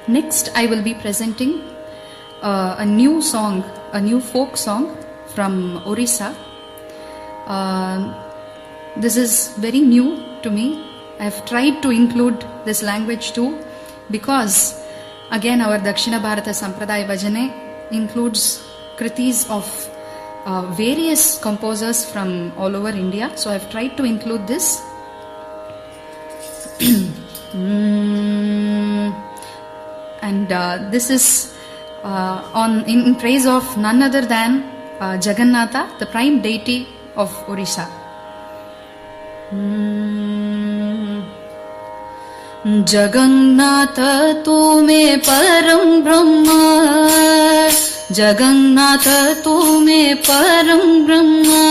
Next, I will be presenting a new song, a new folk song from Orissa. This is very new to me. I have tried to include this language too because again our Dakshina Bharata Sampradaya Bhajane includes kritis of various composers from all over India. So I have tried to include this. And this is in praise of none other than Jagannatha, the prime deity of Orissa. Jagannatha tu me param brahma, Jagannatha tu me param brahma,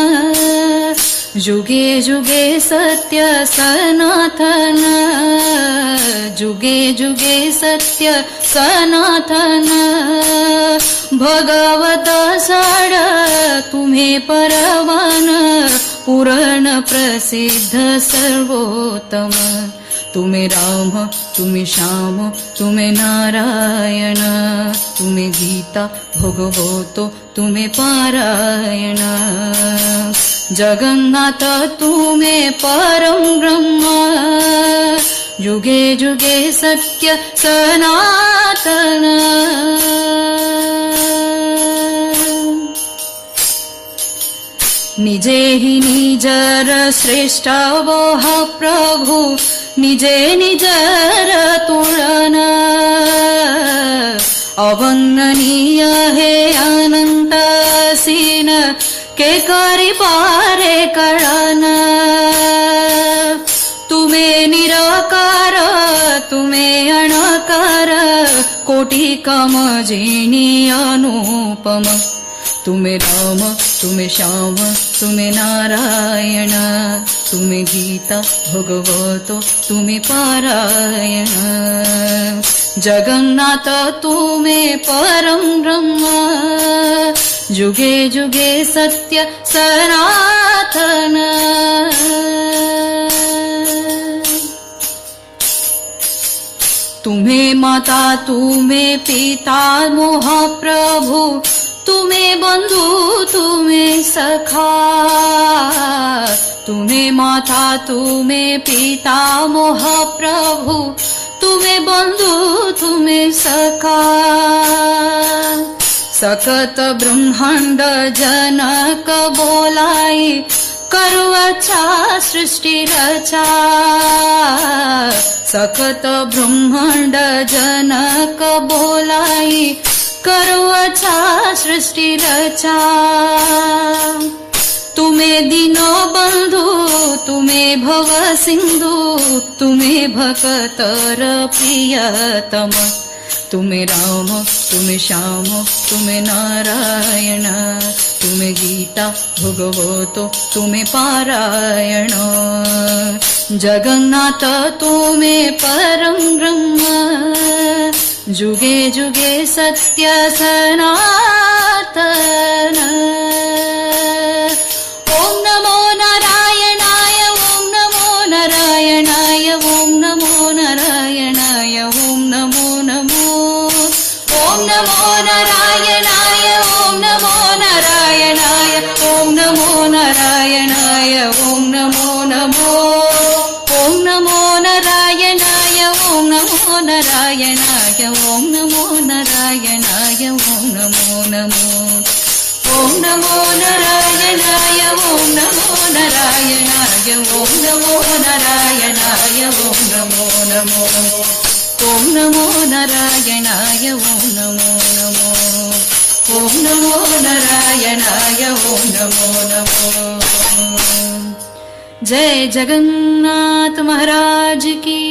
जुगे जुगे सत्य सनातन, जुगे जुगे सत्य सनातन, भगवत साड तुम्हें परवान, पुराण प्रसिद्ध सर्वोत्तम, तुम्हें राम तुम्हें श्याम तुम्हें नारायण, तुम्हें गीता भगवतो तुम्हें पारायण, जगन्नाथ तुम्हें परम ब्रह्म, जुगे जुगे सत्य सनातन. निजे ही निजर श्रेष्ठ वोह प्रभु, निजे निजर तुलना, अवर्णनीय है अनंत सीन, के करी पारे कळना, तुम्हें निराकार तुम्हें अणकार, कोटि कमजिनी अनुपम, तुम्हें राम तुम्हें श्याम तुम्हें नारायण, तुम्हें गीता भगवतो तुम्हें पारायण, जगन्नाथ तुम्हें परम ब्रह्म, जुगे जुगे सत्य सनातन. तुम्हें माता तुम्हें पिता मोह प्रभु, तुम्हें बंधु तुम्हें सखा, तुम्हें माता तुम्हें पिता मोह प्रभु, तुम्हें बंधु तुम्हें सखा, सकत ब्रह्मांड जनक बोलाई, करु अच्छा सृष्टि रचा, सकत ब्रह्मांड जनक बोलाई, करु अच्छा सृष्टि रचा, तुम्हें दीनो बंधु तुम्हें भव सिंधु, तुम्हें भक्तर प्रियतम, तुम्हें राम तुम्हें श्याम तुम्हें नारायण, तुम्हें गीता भगवतो तुम्हें पारायण, जगन्नाथ तुम्हें परम ब्रह्म, जुगे जुगे सत्य सनातन. ओम नमो नारायणाय, ओम नमो नारायणाय, ओम नमो नारायणाय, ओम नमो नमो, ओम नमो नारायणाय, ओम नमो नारायणाय, ओम नमो नारायणाय, ओम नमो नमो, ओम नमो नारायणाय, ओम नमो नारायणाय, ओम नमो नारायणाय, ओम नमो नमो, ओम नमो नारायणाय, ओम नमो नारायणाय, ओम नमो नारायणाय, ओम नमो नमो, ओम नमो नारायणाय, ओम नमो नमो, ओम नमो नारायणाय, ओम नमो नमो. जय जगन्नाथ महाराज की.